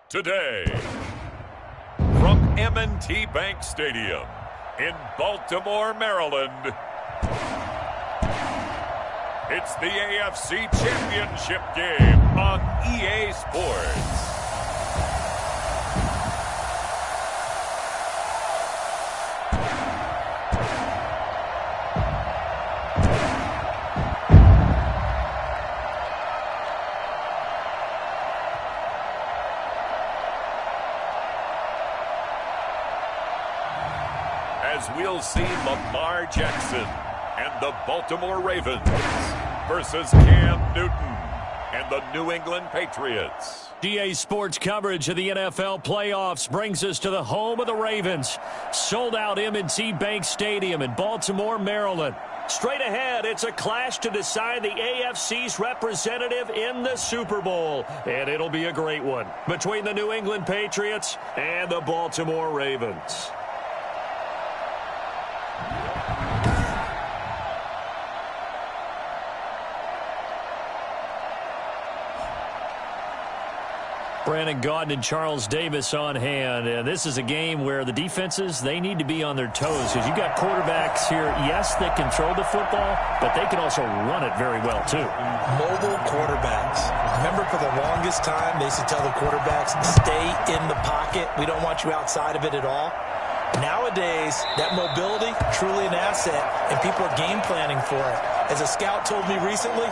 Today, from M&T Bank Stadium in Baltimore, Maryland, it's the AFC Championship game on EA Sports. As we'll see Lamar Jackson and the Baltimore Ravens versus Cam Newton and the New England Patriots. EA Sports coverage of the NFL playoffs brings us to the home of the Ravens. Sold out M&T Bank Stadium in Baltimore, Maryland. Straight ahead, it's a clash to decide the AFC's representative in the Super Bowl. And it'll be a great one between the New England Patriots and the Baltimore Ravens. Brandon Gaudin and Charles Davis on hand. And this is a game where the defenses, they need to be on their toes because you've got quarterbacks here, yes, that control the football, but they can also run it very well, too. Mobile quarterbacks. Remember, for the longest time, they used to tell the quarterbacks, stay in the pocket. We don't want you outside of it at all. Nowadays, that mobility, truly an asset, and people are game planning for it. As a scout told me recently,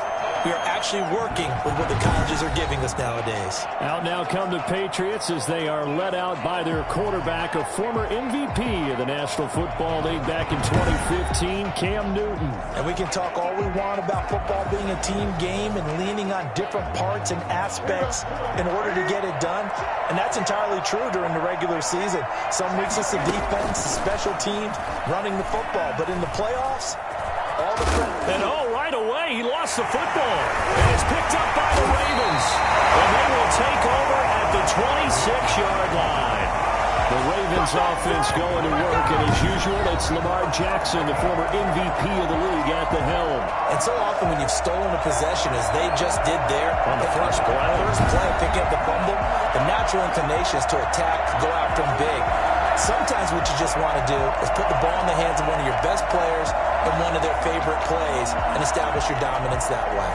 we are actually working with what the colleges are giving us nowadays. Out now come the Patriots as they are led out by their quarterback, a former MVP of the National Football League back in 2015, Cam Newton. And we can talk all we want about football being a team game and leaning on different parts and aspects in order to get it done. And that's entirely true during the regular season. Some weeks it's the defense, the special teams, running the football. But in the playoffs, all the and right away, he lost the football. And it's picked up by the Ravens. And they will take over at the 26-yard line. The Ravens offense going to work, and as usual, it's Lamar Jackson, the former MVP of the league, at the helm. And so often when you've stolen a possession, as they just did there, on the first play, picking up the fumble, the natural inclination is to attack, go after them big. Sometimes what you just want to do is put the ball in the hands of one of your best players in one of their favorite plays and establish your dominance that way.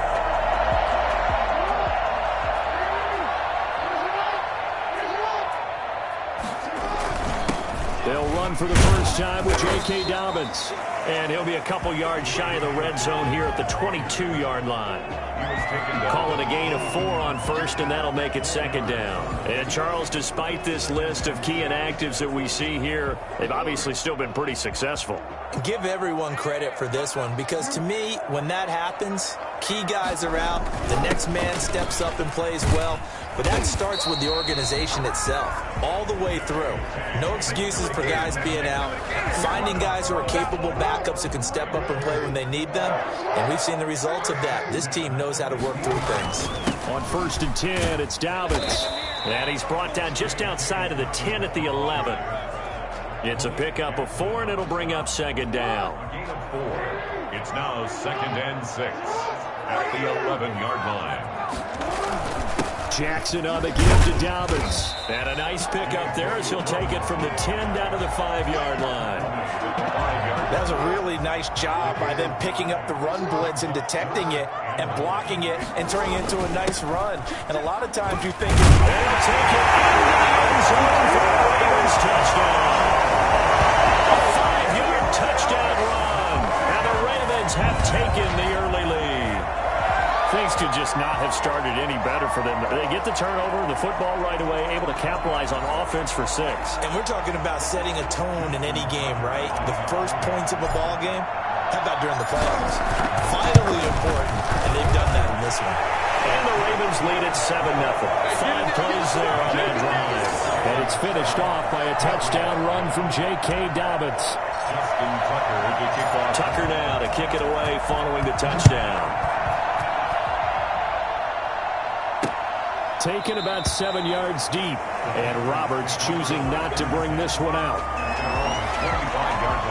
They'll run for the first time with J.K. Dobbins. And he'll be a couple yards shy of the red zone here at the 22-yard line. Call it a gain of 4 on first, and that'll make it second down. And, Charles, despite this list of key inactives that we see here, they've obviously still been pretty successful. Give everyone credit for this one because, to me, when that happens, key guys are out, the next man steps up and plays well. But that starts with the organization itself, all the way through. No excuses for guys being out, finding guys who are capable backups who can step up and play when they need them. And we've seen the results of that. This team knows how to work through things. On 1st and 10, it's Dobbins. And he's brought down just outside of the 10 at the 11. It's a pickup of 4, and it'll bring up second down. Gain of 4. It's now 2nd and 6 at the 11-yard line. Jackson on the give to Dobbins. And a nice pickup there as he'll take it from the 10 down to the 5-yard line. That was a really nice job by them picking up the run blitz and detecting it and blocking it and turning it into a nice run. And a lot of times you think, they'll take it into the end zone for a Ravens touchdown. A 5-yard touchdown run. And the Ravens have taken the early lead. Things could just not have started any better for them. They get the turnover, the football right away, able to capitalize on offense for 6. And we're talking about setting a tone in any game, right? The first points of a ball game, how about during the playoffs? Vitally important, and they've done that in this one. And the Ravens lead at 7-0. 5 plays there on that drive. And it's finished off by a touchdown run from J.K. Dobbins. Justin Tucker to kick off. Tucker now to kick it away following the touchdown. Taken about 7 yards deep. And Roberts choosing not to bring this one out.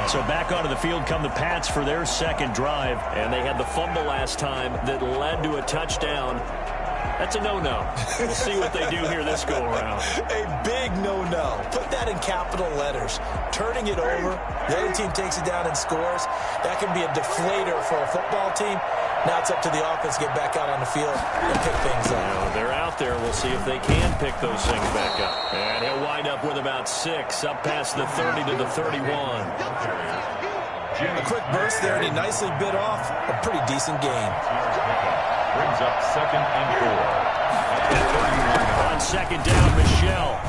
So back onto the field come the Pats for their second drive. And they had the fumble last time that led to a touchdown. That's a no-no. We'll see what they do here this go-around. A big no-no. Put that in capital letters. Turning it over, the other team takes it down and scores. That can be a deflator for a football team. Now it's up to the offense to get back out on the field and pick things up. They're out there. We'll see if they can pick those things back up. And he'll wind up with about 6, up past the 30 to the 31. A quick burst there, and he nicely bit off a pretty decent gain. Brings up 2nd and 4. On 2nd down, Michelle.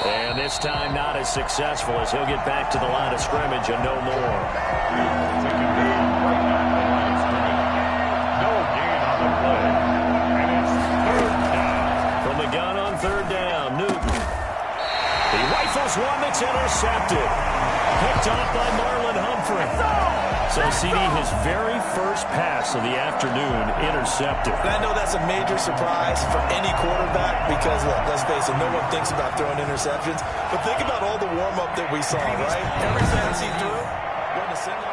And this time not as successful as he'll get back to the line of scrimmage and no more. No gain on the play. And it's 3rd down. From the gun on 3rd down, Newton. He rifles one that's intercepted. Picked off by Marlon Humphrey. So CD, his very first pass of the afternoon intercepted. And I know that's a major surprise for any quarterback because, look, let's face it, no one thinks about throwing interceptions. But think about all the warm-up that we saw, right? Every pass he threw, wasn't a single.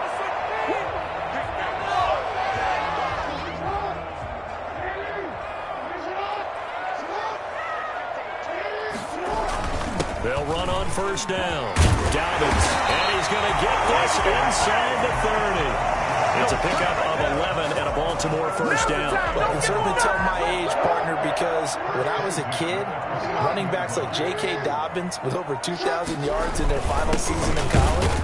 They'll run on 1st down. Dobbins, and he's going to get this inside the 30. It's a pickup of 11 and a Baltimore 1st down. Well, I can certainly tell my age, partner, because when I was a kid, running backs like J.K. Dobbins with over 2,000 yards in their final season in college,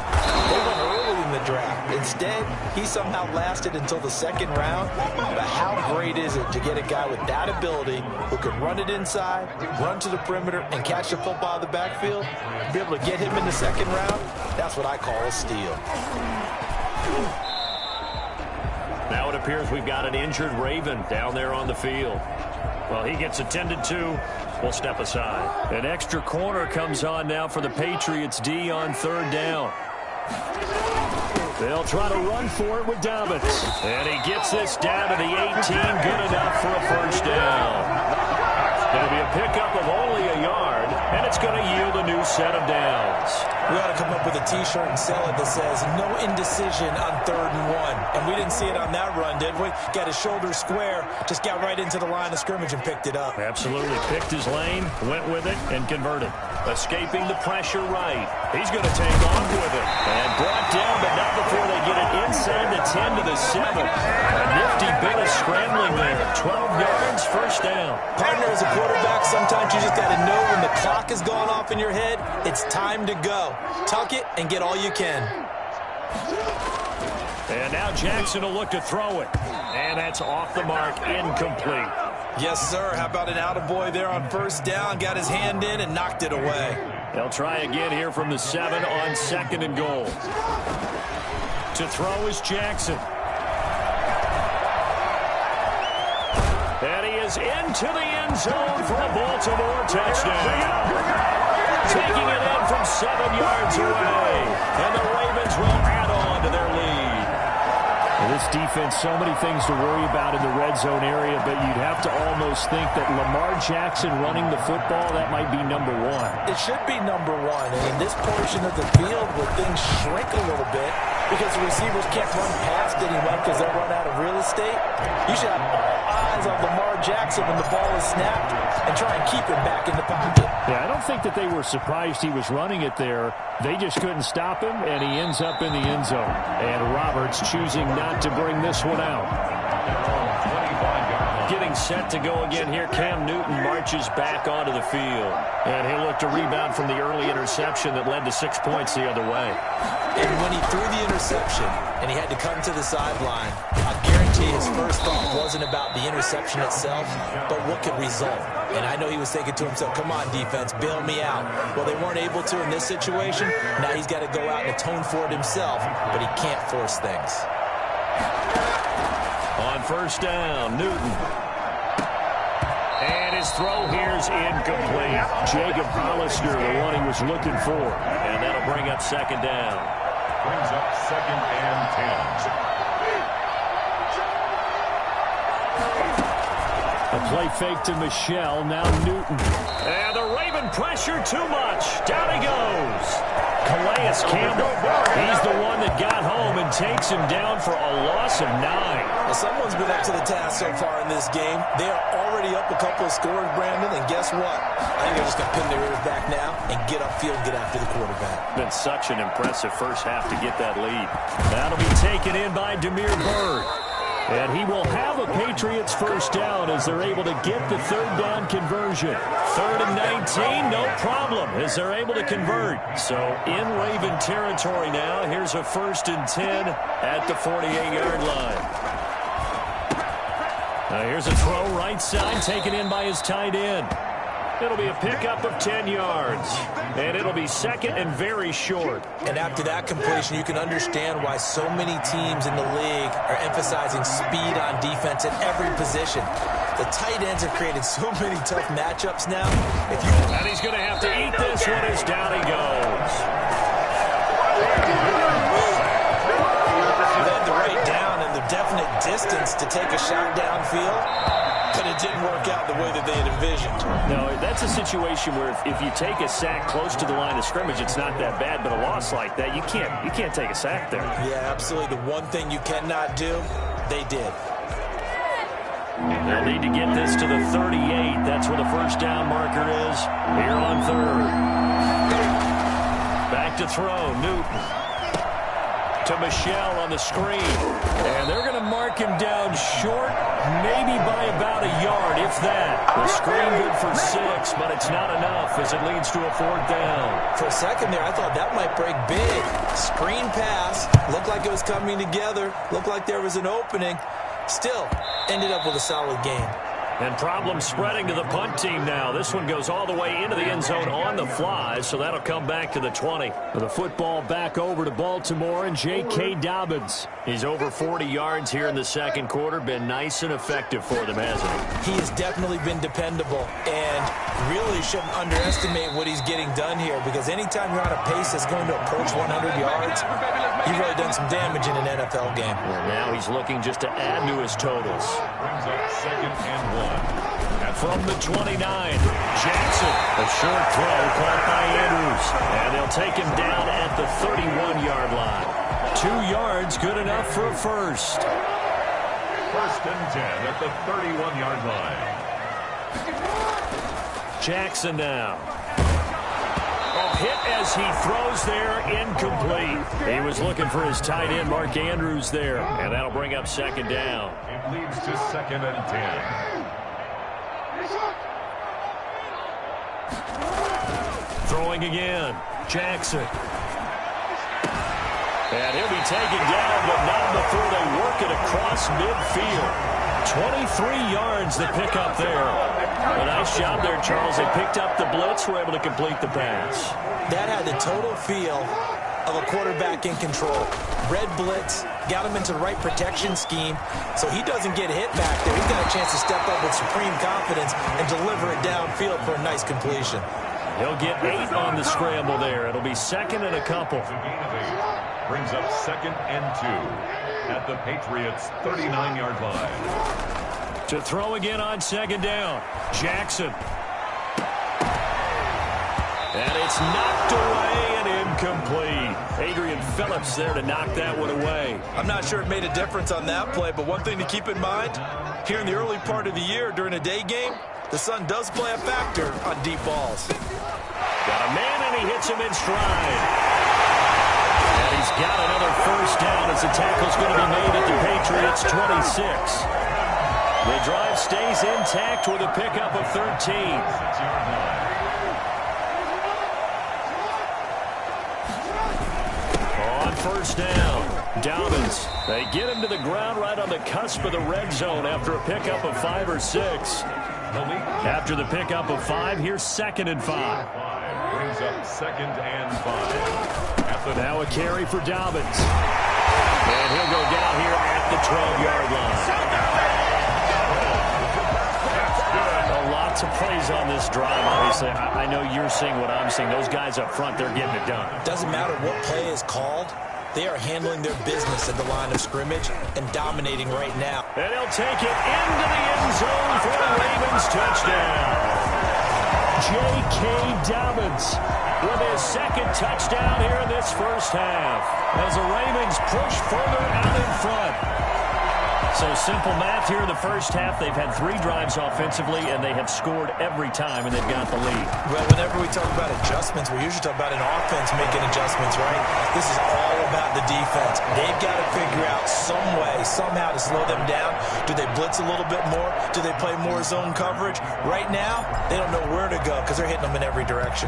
they went early in the draft. Instead, he somehow lasted until the 2nd round. But how great is it to get a guy with that ability who can run it inside, run to the perimeter, and catch the football out of the backfield? Be able to get him in the 2nd round, that's what I call a steal. Now it appears we've got an injured Raven down there on the field. Well, he gets attended to. We'll step aside. An extra corner comes on now for the Patriots D on 3rd down. They'll try to run for it with Dobbins. And he gets this down to the 18. Good enough for a 1st down. It'll be a pickup of only a yard, and it's going to yield a new set of downs. We ought to come up with a T-shirt and sell it that says, no indecision on 3rd and 1. And we didn't see it on that run, did we? Got his shoulders square, just got right into the line of scrimmage and picked it up. Absolutely. Picked his lane, went with it, and converted. Escaping the pressure right. He's going to take off with it. And brought down, but not before they get it inside the 10 to the 7. A nifty bit of scrambling there. 12 yards, 1st down. Partner, as a quarterback, sometimes you just got to know when the clock has gone off in your head, it's time to go. Tuck it and get all you can. And now Jackson will look to throw it. And that's off the mark, incomplete. Yes, sir. How about an attaboy there on 1st down? Got his hand in and knocked it away. They'll try again here from the 7 on 2nd and goal. To throw is Jackson. And he is into the end zone for a Baltimore touchdown. Taking it in from 7 yards away. And the Ravens will add on to their lead. This defense, so many things to worry about in the red zone area, but you'd have to almost think that Lamar Jackson running the football, that might be number 1. It should be number 1. And in this portion of the field where things shrink a little bit because the receivers can't run past anyone because they'll run out of real estate, you should have all eyes on Lamar Jackson when the ball is snapped and try and keep him back in the pocket. Yeah, I don't think that they were surprised he was running it there. They just couldn't stop him, and he ends up in the end zone. And Roberts choosing not to bring this one out. Getting set to go again here, Cam Newton marches back onto the field. And he'll look to rebound from the early interception that led to 6 points the other way. And when he threw the interception and he had to come to the sideline, I guarantee his first thought wasn't about the interception itself, but what could result. And I know he was thinking to himself, come on, defense, bail me out. Well, they weren't able to in this situation. Now he's got to go out and atone for it himself, but he can't force things. On 1st down, Newton. And his throw here's incomplete. Jacob Hollister, the one he was looking for. And that'll bring up 2nd down. Brings up 2nd and 10. A play fake to Michelle, now Newton. And the Raven pressure too much. Down he goes. Calais pass. Campbell, he's the one that got home and takes him down for a loss of 9. Well, someone's been up to the task so far in this game. They are already up a couple of scores, Brandon, and guess what? I think they're just going to pin their ears back now and get upfield, get after the quarterback. Been such an impressive first half to get that lead. That'll be taken in by Demir Bird. And he will have a Patriots first down as they're able to get the third down conversion. 3rd and 19, no problem, as they're able to convert. So in Raven territory now, here's a 1st and 10 at the 48-yard line. Now here's a throw right side, taken in by his tight end. It'll be a pickup of 10 yards, and it'll be 2nd and very short. And after that completion, you can understand why so many teams in the league are emphasizing speed on defense at every position. The tight ends have created so many tough matchups now. And he's going to have to eat this one as down he goes. He led the right down and the definite distance to take a shot downfield. But it didn't work out the way that they had envisioned. No, that's a situation where if you take a sack close to the line of scrimmage, it's not that bad. But a loss like that, you can't take a sack there. Yeah, absolutely. The one thing you cannot do, they did. They'll need to get this to the 38. That's where the first down marker is here on 3rd. Back to throw, Newton. To Michelle on the screen. And they're going to mark him down short, maybe by about a yard, if that. The screen good for 6, but it's not enough as it leads to a 4th down. For a second there, I thought that might break big. Screen pass. Looked like it was coming together. Looked like there was an opening. Still, ended up with a solid game. And problems spreading to the punt team now. This one goes all the way into the end zone on the fly, so that'll come back to the 20. The football back over to Baltimore and J.K. Dobbins. He's over 40 yards here in the second quarter. Been nice and effective for them, hasn't he? He has definitely been dependable and really shouldn't underestimate what he's getting done here because anytime you're on a pace that's going to approach 100 yards, you've really done some damage in an NFL game. Well, now he's looking just to add to his totals. Brings up 2nd and 1. From the 29, Jackson, a short throw caught by Andrews. And they'll take him down at the 31-yard line. 2 yards, good enough for a first. 1st and 10 at the 31-yard line. Jackson now. Hit as he throws there, incomplete. He was looking for his tight end, Mark Andrews, there. And that'll bring up 2nd down. It leads to 2nd and 10. Throwing again. Jackson. And he'll be taken down, but not before they work it across midfield. 23 yards to pick up there. A nice job there, Charles. They picked up the blitz, were able to complete the pass. That had the total feel of a quarterback in control. Red blitz, got him into the right protection scheme, so he doesn't get hit back there. He's got a chance to step up with supreme confidence and deliver it downfield for a nice completion. He'll get 8 on the scramble there. It'll be 2nd and a couple. Brings up 2nd and 2 at the Patriots' 39-yard line. To throw again on 2nd down. Jackson. And it's knocked away and incomplete. Adrian Phillips there to knock that one away. I'm not sure it made a difference on that play, but one thing to keep in mind, here in the early part of the year during a day game, the sun does play a factor on deep balls. Got a man and he hits him in stride. And he's got another first down as the tackle's going to be made at the Patriots 26. The drive stays intact with a pickup of 13. On first down, Dobbins. They get him to the ground right on the cusp of the red zone after a pickup of 5 or 6. After the pickup of 5, here's 2nd and 5. Brings up 2nd and 5. Now a carry for Dobbins. And he'll go down here at the 12-yard line. A lot of plays on this drive, obviously. I know you're seeing what I'm seeing. Those guys up front, they're getting it done. Doesn't matter what play is called. They are handling their business at the line of scrimmage and dominating right now. And he'll take it into the end zone for the Ravens touchdown. J.K. Dobbins. with his second touchdown here in this first half as the Ravens push further out in front. So simple math here in the first half. They've had 3 drives offensively, and they have scored every time, and they've got the lead. Well, whenever we talk about adjustments, we usually talk about an offense making adjustments, right? This is all about the defense. They've got to figure out some way, somehow to slow them down. Do they blitz a little bit more? Do they play more zone coverage? Right now, they don't know where to go because they're hitting them in every direction.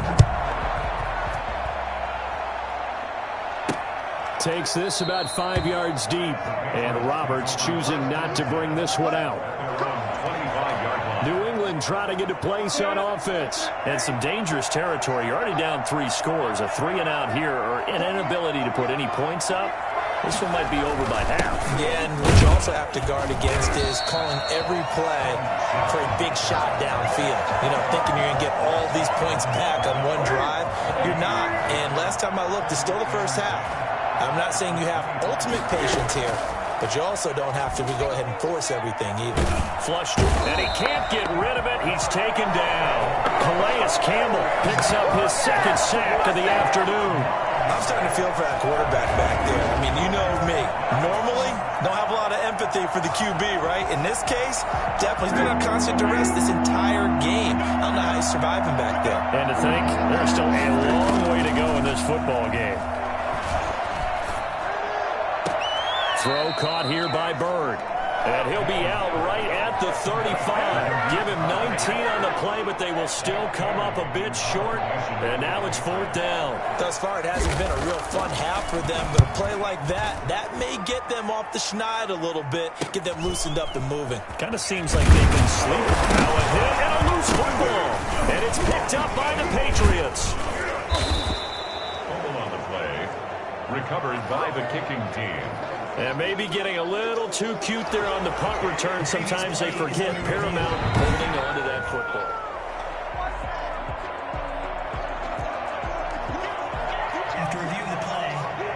Takes this about 5 yards deep, and Roberts choosing not to bring this one out. New England trying to get a place on offense. And some dangerous territory. You're already down 3 scores. A 3-and-out here, or an inability to put any points up. This one might be over by half. Yeah, and what you also have to guard against is calling every play for a big shot downfield. You know, thinking you're going to get all these points back on one drive. You're not. And last time I looked, it's still the first half. I'm not saying you have ultimate patience here, but you also don't have to go ahead and force everything either. Flushed, and he can't get rid of it. He's taken down. Calais Campbell picks up his second sack of the afternoon. I'm starting to feel for that quarterback back there. I mean, you know me. Normally, don't have a lot of empathy for the QB, right? In this case, definitely he's been on constant duress this entire game. I don't know how he's surviving back there. And to think, there's still a long way to go in this football game. Throw caught here by Bird. And he'll be out right at the 35. Give him 19 on the play, but they will still come up a bit short. And now it's 4th down. Thus far, it hasn't been a real fun half for them, but a play like that may get them off the schneid a little bit, get them loosened up and moving. Kind of seems like they've been sleeping. Now a hit and a loose football. And it's picked up by the Patriots. Fumble on the play. Recovered by the kicking team. And maybe getting a little too cute there on the punt return. Sometimes they forget paramount holding on to that football. After reviewing the play,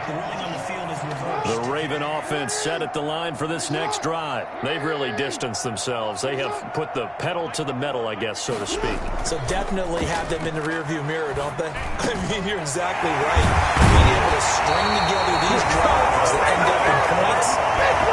the ruling on the field is reversed. The Raven offense set at the line for this next drive. They've really distanced themselves. They have put the pedal to the metal, I guess, so to speak. So definitely have them in the rearview mirror, don't they? I mean, you're exactly right. Being able to string together these drives that end up in points,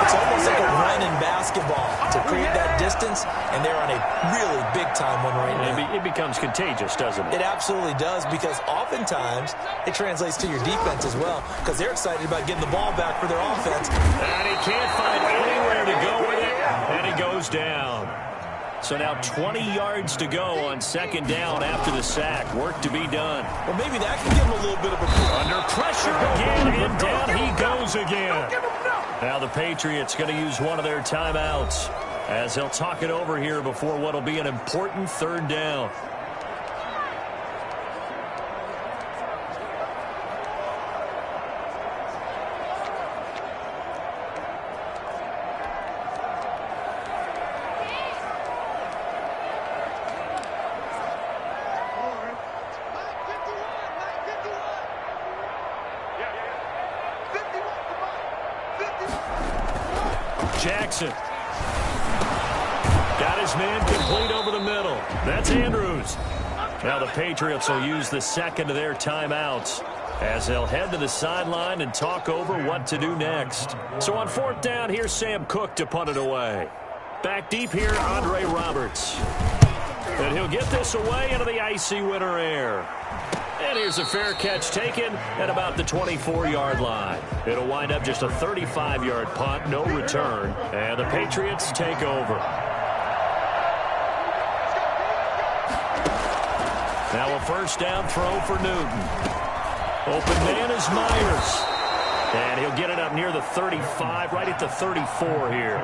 it's almost like a run in basketball to create that distance, and they're on a really big-time one right now. It becomes contagious, doesn't it? It absolutely does, because oftentimes it translates to your defense as well, because they're excited about getting the ball back for their offense. And he can't find anywhere to go with it, and he goes down. So now 20 yards to go on 2nd down after the sack. Work to be done. Well, maybe that can give him a little bit of a... Under pressure again, and down he goes again. Now the Patriots going to use one of their timeouts as they'll talk it over here before what will be an important 3rd down. Jackson. Got his man complete over the middle. That's Andrews. Now the Patriots will use the second of their timeouts as they'll head to the sideline and talk over what to do next. So on 4th down, here's Sam Cook to punt it away. Back deep here, Andre Roberts. And he'll get this away into the icy winter air. And here's a fair catch taken at about the 24-yard line. It'll wind up just a 35-yard punt, no return, and the Patriots take over. Now a 1st down throw for Newton. Open man is Myers. And he'll get it up near the 35, right at the 34 here.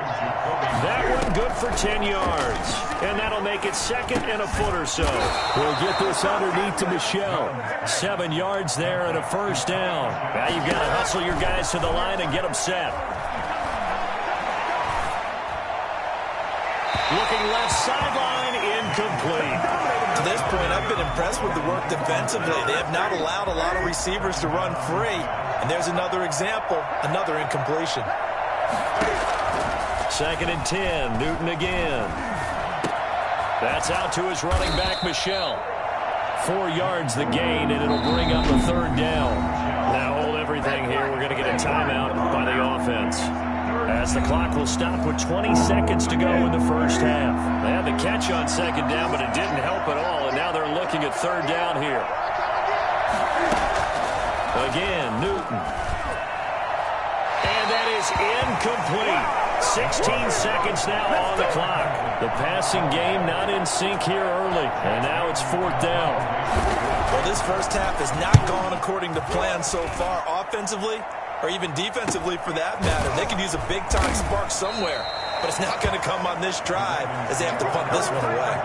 That one good for 10 yards. And that'll make it 2nd and a foot or so. We'll get this underneath to Michelle. 7 yards there and a 1st down. Now you've got to hustle your guys to the line and get them set. Looking left sideline, incomplete. To this point, I've been impressed with the work defensively. They have not allowed a lot of receivers to run free. And there's another example, another incompletion. 2nd and 10, Newton again. That's out to his running back, Michelle. 4 yards the gain, and it'll bring up a third down. Now hold everything here. We're going to get a timeout by the offense, as the clock will stop with 20 seconds to go in the first half. They had the catch on second down, but it didn't help at all, and now they're looking at third down here. Again, Newton. And that is incomplete. 16 seconds now on the clock. The passing game not in sync here early, and now it's fourth down. Well, this first half has not gone according to plan so far offensively, or even defensively for that matter. They could use a big-time spark somewhere, but it's not going to come on this drive as they have to punt this one away.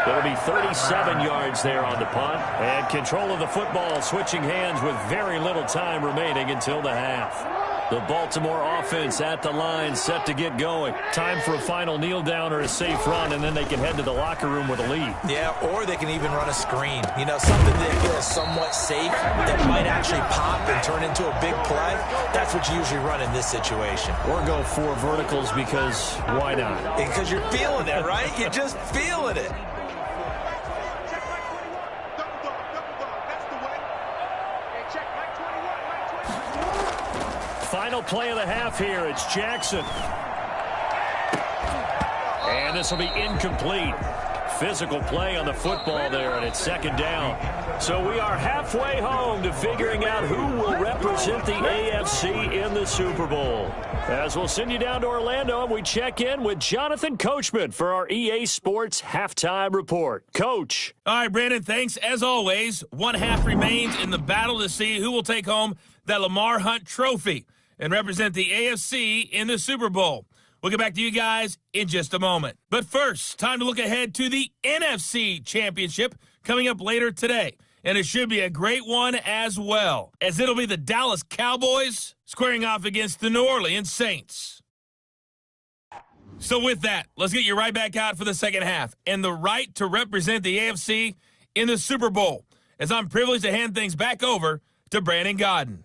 It'll be 37 yards there on the punt, and control of the football switching hands with very little time remaining until the half. The Baltimore offense at the line, set to get going. Time for a final kneel down or a safe run, and then they can head to the locker room with a lead. Yeah, or they can even run a screen. You know, something they feel is somewhat safe that might actually pop and turn into a big play. That's what you usually run in this situation. Or go 4 verticals because why not? Because you're feeling it, right? You're just feeling it. Final play of the half here. It's Jackson. And this will be incomplete. Physical play on the football there, and it's second down. So we are halfway home to figuring out who will represent the AFC in the Super Bowl. As we'll send you down to Orlando, and we check in with Jonathan Coachman for our EA Sports Halftime Report. Coach. All right, Brandon, thanks. As always, one half remains in the battle to see who will take home that Lamar Hunt trophy and represent the AFC in the Super Bowl. We'll get back to you guys in just a moment. But first, time to look ahead to the NFC Championship coming up later today. And it should be a great one as well, as it'll be the Dallas Cowboys squaring off against the New Orleans Saints. So with that, let's get you right back out for the second half and the right to represent the AFC in the Super Bowl, as I'm privileged to hand things back over to Brandon Godden.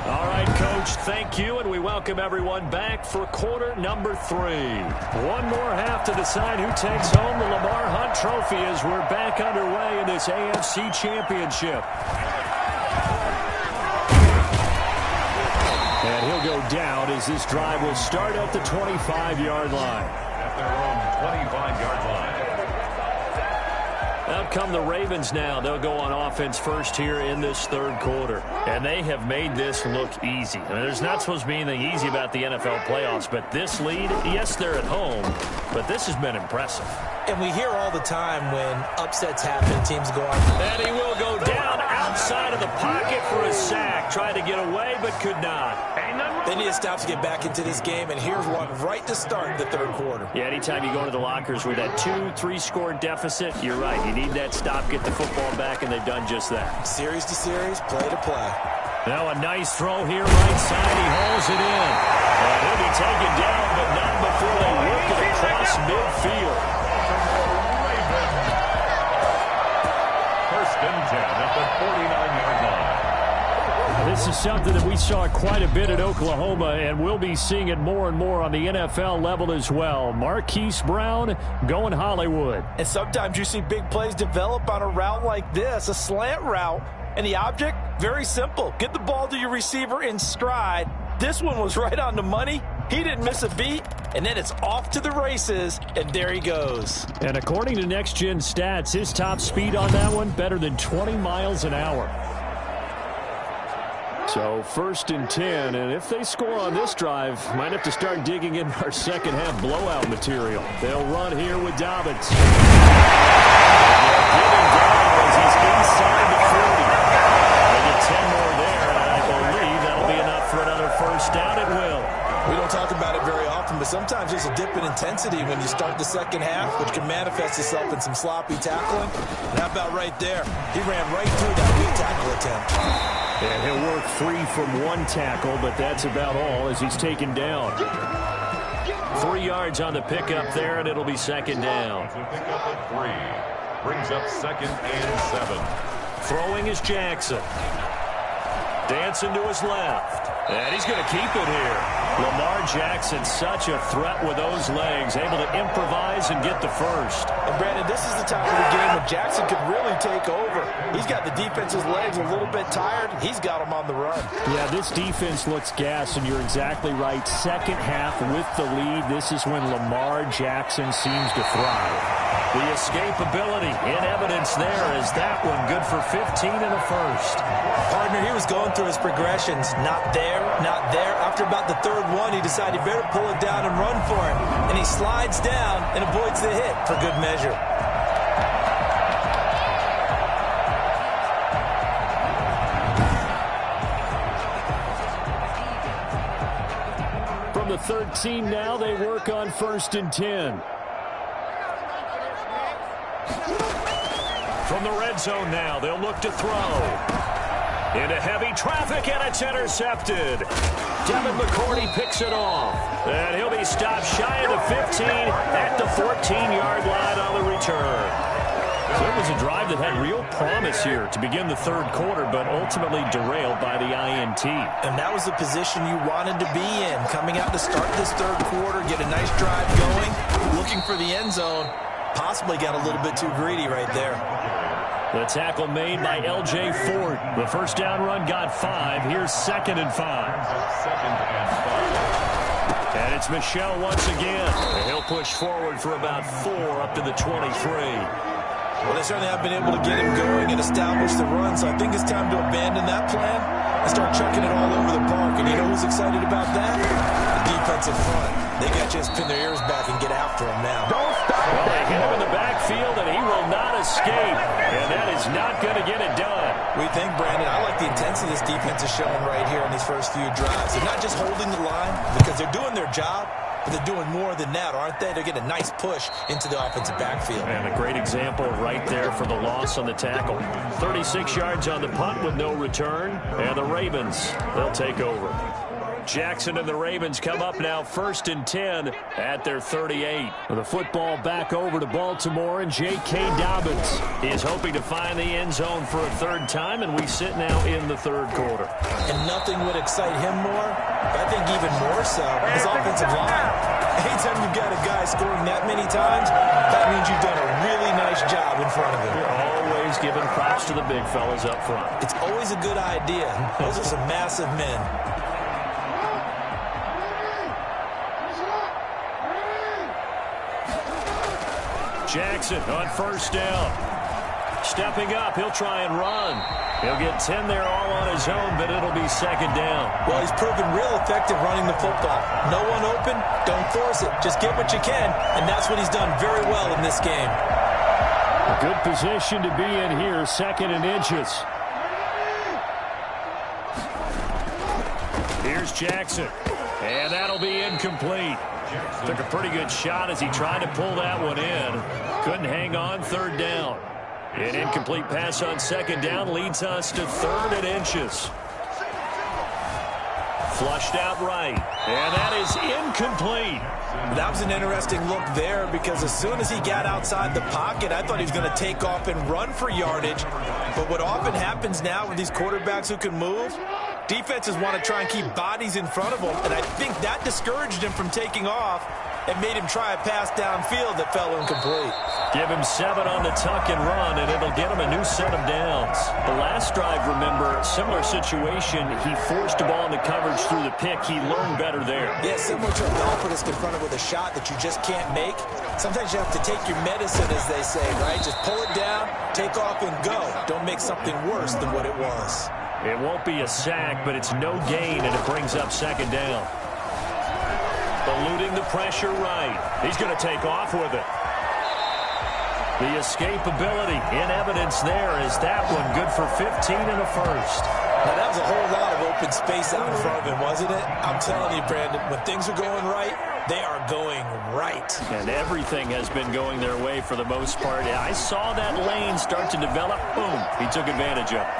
All right, Coach, thank you, and we welcome everyone back for quarter number 3. One more half to decide who takes home the Lamar Hunt trophy as we're back underway in this AFC Championship. And he'll go down as this drive will start at the 25-yard line. At their own 25-yard line. Out come the Ravens now. They'll go on offense first here in this third quarter. And they have made this look easy. I mean, there's not supposed to be anything easy about the NFL playoffs, but this lead, yes, they're at home, but this has been impressive. And we hear all the time when upsets happen, teams go on. And he will go down outside of the pocket for a sack. Tried to get away, but could not. They need to stop to get back into this game, and here's one right to start the third quarter. Yeah, anytime you go into the lockers with that 2-3 score deficit, you're right. You need that stop, get the football back, and they've done just that. Series to series, play to play. Now a nice throw here, right side. He hauls it in. And he'll be taken down, but not before they work it across midfield. First and 10 at the 49-yard line. This is something that we saw quite a bit at Oklahoma, and we'll be seeing it more and more on the NFL level as well. Marquise Brown going Hollywood. And sometimes you see big plays develop on a route like this, a slant route. And the object, very simple. Get the ball to your receiver in stride. This one was right on the money. He didn't miss a beat. And then it's off to the races, and there he goes. And according to Next Gen Stats, his top speed on that one, better than 20 miles an hour. So first and 10, and if they score on this drive, might have to start digging in our second half blowout material. They'll run here with Dobbins. Getting down as he's inside the 40. They get 10 more there, and I believe that'll be enough for another first down. It will. We don't talk about it very often, but sometimes there's a dip in intensity when you start the second half, which can manifest itself in some sloppy tackling. And how about right there? He ran right through that weak tackle attempt. And he'll work free from one tackle, but that's about all as he's taken down. 3 yards on the pickup there, and it'll be second down. To pick up at 3. Brings up second and 7. Throwing is Jackson. Dancing to his left. And he's going to keep it here. Lamar Jackson, such a threat with those legs, able to improvise and get the first. And Brandon, this is the time of the game when Jackson could really take over. He's got the defense's legs a little bit tired. He's got them on the run. Yeah, this defense looks gassed, and you're exactly right. Second half with the lead, this is when Lamar Jackson seems to thrive. The escapability in evidence there is that one good for 15 in the first. Partner, he was going through his progressions. Not there, not there. After about the third one, he decided he better pull it down and run for it. And he slides down and avoids the hit for good measure. From the 13 now, they work on 1st and 10. From the red zone now, they'll look to throw. Into heavy traffic, and it's intercepted. Devin McCourty picks it off. And he'll be stopped shy of the 15 at the 14-yard line on the return. So it was a drive that had real promise here to begin the third quarter, but ultimately derailed by the INT. And that was the position you wanted to be in. Coming out to start this third quarter, get a nice drive going, looking for the end zone. Possibly got a little bit too greedy right there. The tackle made by L.J. Ford. The first down run got 5. Here's 2nd and 5. And it's Michel once again. And he'll push forward for about 4 up to the 23. Well, they certainly have been able to get him going and establish the run, so I think it's time to abandon that plan and start chucking it all over the park. And you know who's excited about that? The defensive front. They got to just pin their ears back and get after him now. Don't stop. Well, they hit him in the backfield, and he will not escape. And that is not going to get it done. We think, Brandon, I like the intensity this defense is showing right here in these first few drives. They're not just holding the line because they're doing their job, but they're doing more than that, aren't they? They're getting a nice push into the offensive backfield. And a great example right there for the loss on the tackle. 36 yards on the punt with no return. And the Ravens, they'll take over. Jackson and the Ravens come up now 1st and 10 at their 38. The football back over to Baltimore, and J.K. Dobbins is hoping to find the end zone for a third time, and we sit now in the third quarter. And nothing would excite him more, but I think even more so, his offensive line. Anytime you've got a guy scoring that many times, that means you've done a really nice job in front of him. You're always giving props to the big fellas up front. It's always a good idea. Those are some massive men. Jackson on 1st down. Stepping up, he'll try and run. He'll get 10 there all on his own, but it'll be 2nd down. Well, he's proven real effective running the football. No one open, don't force it. Just get what you can, and that's what he's done very well in this game. A good position to be in here, 2nd and inches. Here's Jackson, and that'll be incomplete. Took a pretty good shot as he tried to pull that one in. Couldn't hang on, 3rd down. An incomplete pass on 2nd down leads us to 3rd and inches. Flushed out right, and that is incomplete. That was an interesting look there because as soon as he got outside the pocket, I thought he was going to take off and run for yardage. But what often happens now with these quarterbacks who can move, defenses want to try and keep bodies in front of them, and I think that discouraged him from taking off and made him try a pass downfield that fell incomplete. Give him 7 on the tuck and run, and it'll get him a new set of downs. The last drive, remember, similar situation. He forced the ball into coverage through the pick. He learned better there. Yeah, similar to a golfer that's confronted with a shot that you just can't make. Sometimes you have to take your medicine, as they say, right? Just pull it down, take off, and go. Don't make something worse than what it was. It won't be a sack, but it's no gain, and it brings up 2nd down. Eluding the pressure right. He's going to take off with it. The escapability in evidence there is that one good for 15 in the first. Now, that was a whole lot of open space out in front of him, wasn't it? I'm telling you, Brandon, when things are going right, they are going right. And everything has been going their way for the most part. I saw that lane start to develop. Boom. He took advantage of it.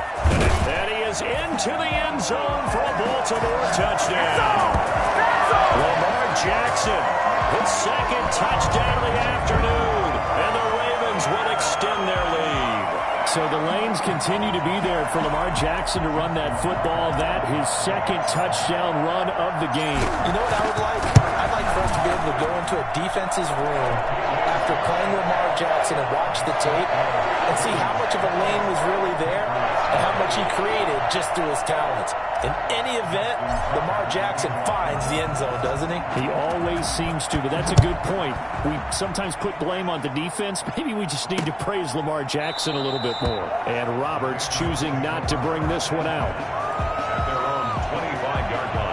And he is into the end zone for a Baltimore touchdown. Lamar Jackson, his 2nd touchdown of the afternoon. And the Ravens will extend their lead. So the lanes continue to be there for Lamar Jackson to run that football. That his second touchdown run of the game. You know what I would like? I'd like for us to be able to go into a defense's room after playing Lamar Jackson and watch the tape and see how much of a lane was really there and how much he created just through his talents. In any event, Lamar Jackson finds the end zone, doesn't he? He always seems to, but that's a good point. We sometimes put blame on the defense. Maybe we just need to praise Lamar Jackson a little bit more. And Roberts choosing not to bring this one out.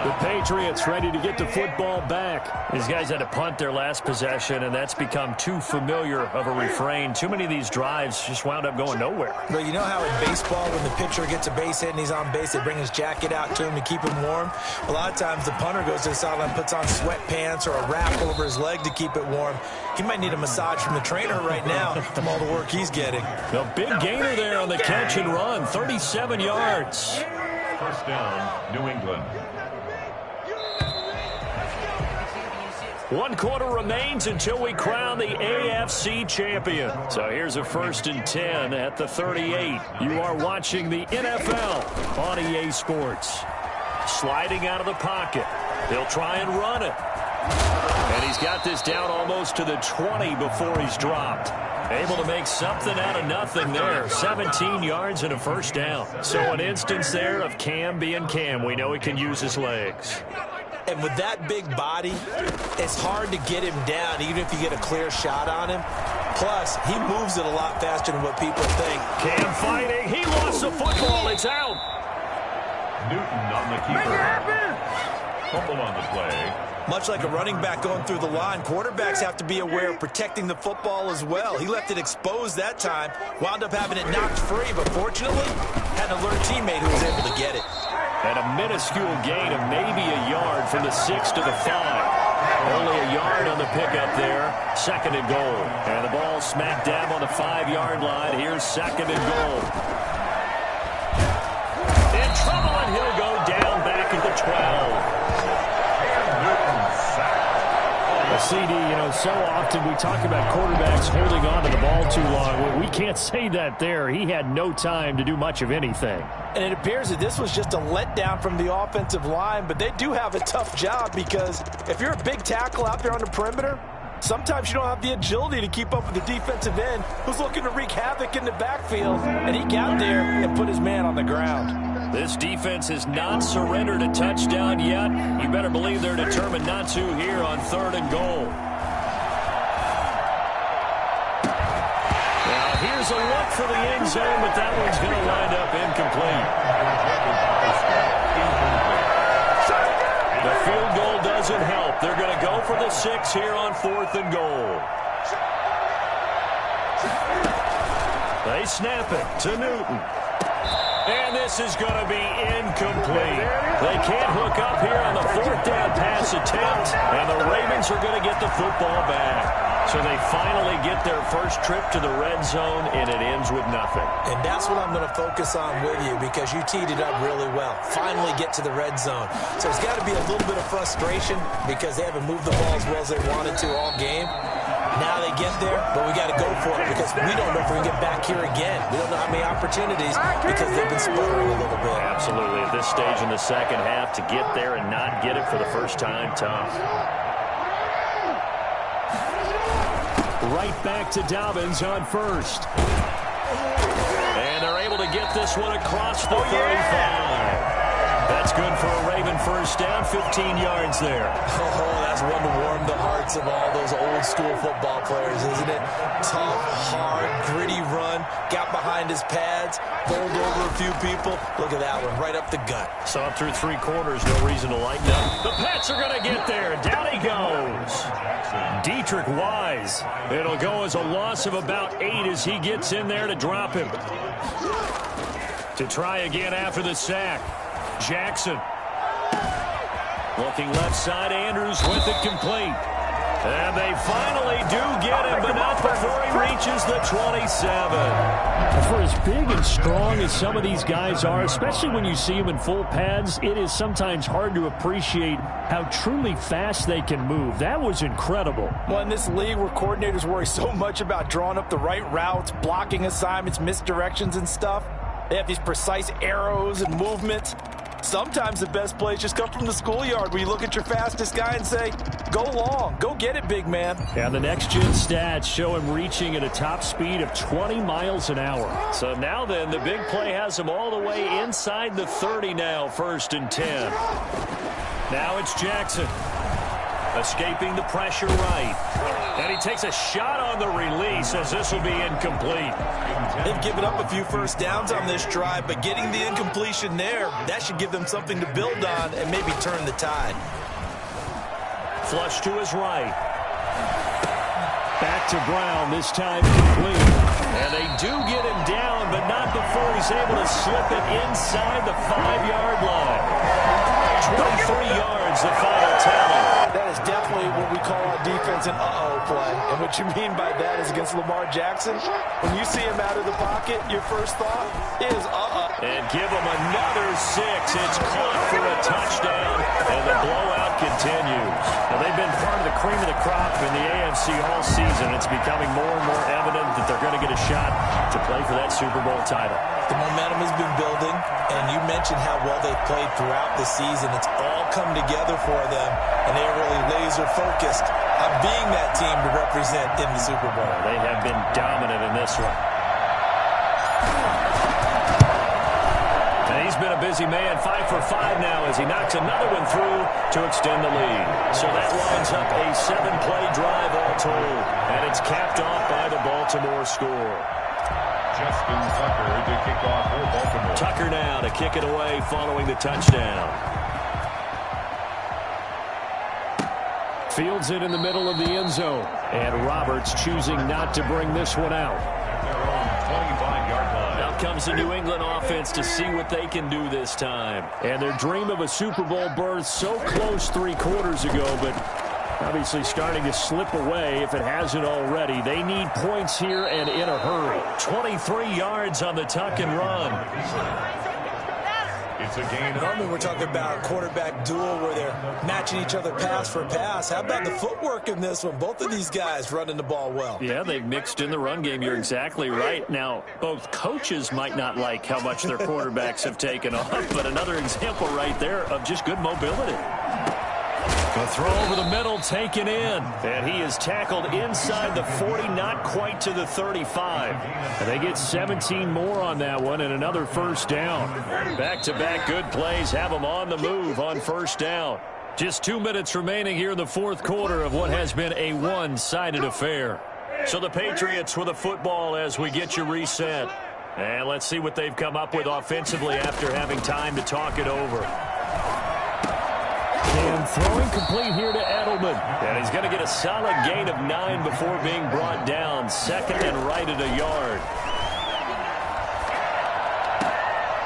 The Patriots ready to get the football back. These guys had to punt their last possession, and that's become too familiar of a refrain. Too many of these drives just wound up going nowhere. But you know how in baseball, when the pitcher gets a base hit and he's on base, they bring his jacket out to him to keep him warm? A lot of times the punter goes to the sideline, puts on sweatpants or a wrap over his leg to keep it warm. He might need a massage from the trainer right now from all the work he's getting. A big gainer there on the catch and run, 37 yards. First down, New England. 1 quarter remains until we crown the AFC champion. So here's a 1st and 10 at the 38. You are watching the NFL on EA Sports. Sliding out of the pocket. He'll try and run it. And he's got this down almost to the 20 before he's dropped. Able to make something out of nothing there. 17 yards and a first down. So an instance there of Cam being Cam. We know he can use his legs. And with that big body, it's hard to get him down, even if you get a clear shot on him. Plus, he moves it a lot faster than what people think. Cam fighting. He lost the football. It's out. Newton on the keeper. Fumble on the play. Much like a running back going through the line, quarterbacks have to be aware of protecting the football as well. He left it exposed that time, wound up having it knocked free, but fortunately, had an alert teammate who was able to get it. And a minuscule gain of maybe a yard from the 6 to the 5. Only a yard on the pickup there. 2nd and goal. And the ball smack dab on the 5-yard line. Here's 2nd and goal. In trouble, and he'll go down back at the 12. CD, you know, so often we talk about quarterbacks holding on to the ball too long. We can't say that there. He had no time to do much of anything. And it appears that this was just a letdown from the offensive line, but they do have a tough job because if you're a big tackle out there on the perimeter, sometimes you don't have the agility to keep up with the defensive end who's looking to wreak havoc in the backfield, and he got there and put his man on the ground. This defense has not surrendered a touchdown yet. You better believe they're determined not to here on 3rd and goal. Now here's a look for the end zone, but that one's going to wind up incomplete. The field goal doesn't help. They're going to go for the 6 here on 4th and goal. They snap it to Newton. And this is going to be incomplete. They can't hook up here on the 4th down pass attempt, and the Ravens are going to get the football back. So they finally get their first trip to the red zone, and it ends with nothing. And that's what I'm going to focus on with you because you teed it up really well. Finally get to the red zone. So it's got to be a little bit of frustration because they haven't moved the ball as well as they wanted to all game. Now they get there, but we got to go for it because we don't know if we can get back here again. We don't know how many opportunities because they've been sputtering a little bit. Absolutely. At this stage in the second half, to get there and not get it for the first time, tough. Right back to Dobbins on 1st. And they're able to get this one across the 35. That's good for a Raven first down, 15 yards there. Oh, that's one to warm the hearts of all those old school football players, isn't it? Tough, hard, gritty run, got behind his pads, bowled over a few people. Look at that one, right up the gut. So up through 3 quarters, no reason to lighten up. The Pats are going to get there. Down he goes. Dietrich Wise. It'll go as a loss of about 8 as he gets in there to drop him. To try again after the sack. Jackson. Looking left side, Andrews with it complete. And they finally do get him, but not before he reaches the 27. For as big and strong as some of these guys are, especially when you see them in full pads, it is sometimes hard to appreciate how truly fast they can move. That was incredible. Well, in this league where coordinators worry so much about drawing up the right routes, blocking assignments, misdirections and stuff, they have these precise arrows and movements. Sometimes the best plays just come from the schoolyard where you look at your fastest guy and say, go long, go get it, big man. And the next-gen stats show him reaching at a top speed of 20 miles an hour. So now then, the big play has him all the way inside the 30 now, 1st and 10. Now it's Jackson. Escaping the pressure right. And he takes a shot on the release as this will be incomplete. They've given up a few first downs on this drive, but getting the incompletion there, that should give them something to build on and maybe turn the tide. Flush to his right. Back to Brown, this time complete. And they do get him down, but not before he's able to slip it inside the 5-yard line. 23 yards, the final tally. That is definitely what we call on defense an uh-oh play. And what you mean by that is against Lamar Jackson, when you see him out of the pocket, your first thought is uh-oh. And give him another 6. It's caught for a touchdown, and the blowout continues. Now, they've been part of the cream of the crop in the AFC all season. It's becoming more and more evident that they're going to get a shot to play for that Super Bowl title. The momentum has been building, and you mentioned how well they've played throughout the season. It's all come together for them, and they are really laser-focused on being that team to represent in the Super Bowl. They have been dominant in this one. And he's been a busy man, 5 for 5 now as he knocks another one through to extend the lead. So that lines up a 7-play drive all told, and it's capped off by the Baltimore score. Justin Tucker to kick off for Baltimore. Tucker now to kick it away following the touchdown. Fields it in the middle of the end zone. And Roberts choosing not to bring this one out. Their own 25-yard line. Now comes the New England offense to see what they can do this time. And their dream of a Super Bowl berth so close 3 quarters ago, but obviously starting to slip away if it hasn't already. They need points here and in a hurry. 23 yards on the tuck and run. It's a gain. Normally we're talking about a quarterback duel where they're matching each other pass for pass. How about the footwork in this one? Both of these guys running the ball well. Yeah, they've mixed in the run game. You're exactly right. Now, both coaches might not like how much their quarterbacks have taken off, but another example right there of just good mobility. A throw over the middle, taken in. And he is tackled inside the 40, not quite to the 35. And they get 17 more on that one and another first down. Back-to-back good plays have them on the move on first down. Just 2 minutes remaining here in the 4th quarter of what has been a one-sided affair. So the Patriots with a football as we get you reset. And let's see what they've come up with offensively after having time to talk it over. And throwing complete here to Edelman. And he's going to get a solid gain of 9 before being brought down. 2nd and right at a yard.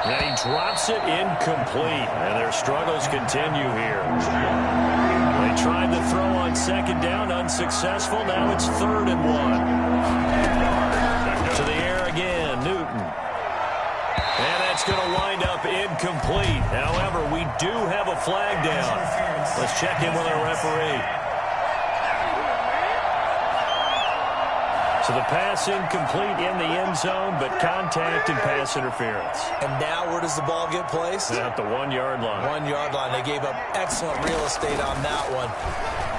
And he drops it incomplete. And their struggles continue here. They tried the throw on 2nd down, unsuccessful. Now it's 3rd and 1. To the air again, Newton. And that's going to wind up incomplete. However, we do have a flag down. Let's check in with our referee. So the pass incomplete in the end zone, but contact and pass interference. And now where does the ball get placed? At the 1-yard line. 1-yard line. They gave up excellent real estate on that one.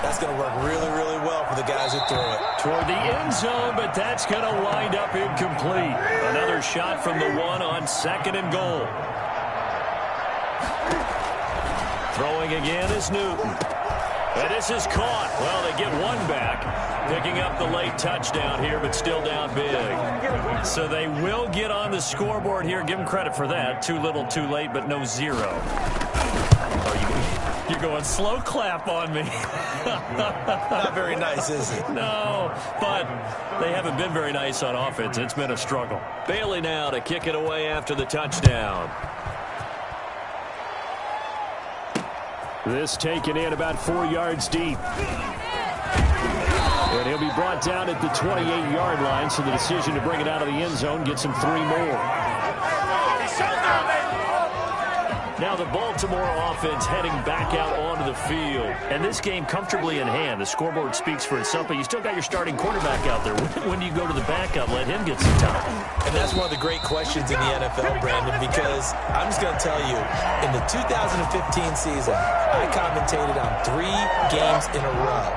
That's going to work really, really well for the guys who threw it. Toward the end zone, but that's going to wind up incomplete. Another shot from the 1 on 2nd and goal. Throwing again is Newton. And this is caught. Well, they get one back, picking up the late touchdown here, but still down big. So they will get on the scoreboard here. Give them credit for that. Too little, too late, but no 0. You're going slow clap on me. Not very nice, is it? No, but they haven't been very nice on offense. It's been a struggle. Bailey now to kick it away after the touchdown. This taken in about 4 yards deep. And he'll be brought down at the 28-yard line, so the decision to bring it out of the end zone gets him 3 more. Now the Baltimore offense heading back out onto the field. And this game comfortably in hand. The scoreboard speaks for itself, but you still got your starting quarterback out there. When do you go to the backup? Let him get some time. And that's one of the great questions in the NFL, Brandon, because I'm just going to tell you, in the 2015 season, I commentated on 3 games in a row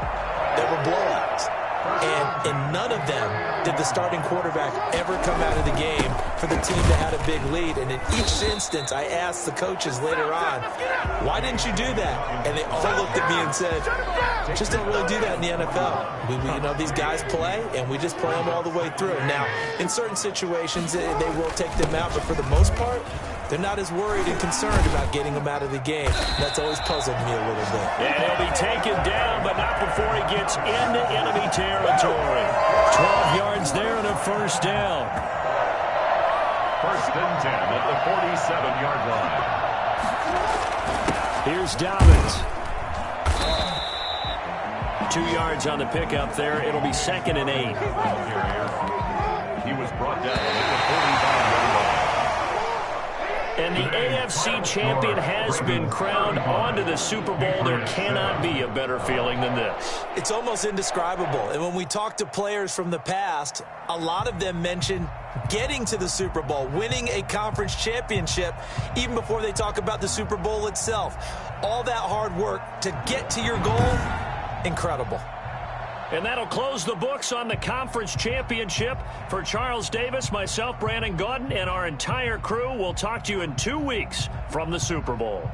that were blowouts. And in none of them did the starting quarterback ever come out of the game for the team that had a big lead. And in each instance, I asked the coaches later on, why didn't you do that? And they all looked at me and said, just don't really do that in the NFL. These guys play, and we just play them all the way through. Now, in certain situations, they will take them out, but for the most part, they're not as worried and concerned about getting him out of the game. That's always puzzled me a little bit. And he'll be taken down, but not before he gets into enemy territory. 12 yards there and a first down. First and 10 at the 47-yard line. Here's Dobbins. 2 yards on the pickup there. It'll be 2nd and 8. He was brought down at the 45-yard line. And the AFC champion has been crowned onto the Super Bowl. There cannot be a better feeling than this. It's almost indescribable. And when we talk to players from the past, a lot of them mention getting to the Super Bowl, winning a conference championship, even before they talk about the Super Bowl itself. All that hard work to get to your goal, incredible. And that'll close the books on the conference championship. For Charles Davis, myself, Brandon Gaudin, and our entire crew, we'll talk to you in 2 weeks from the Super Bowl.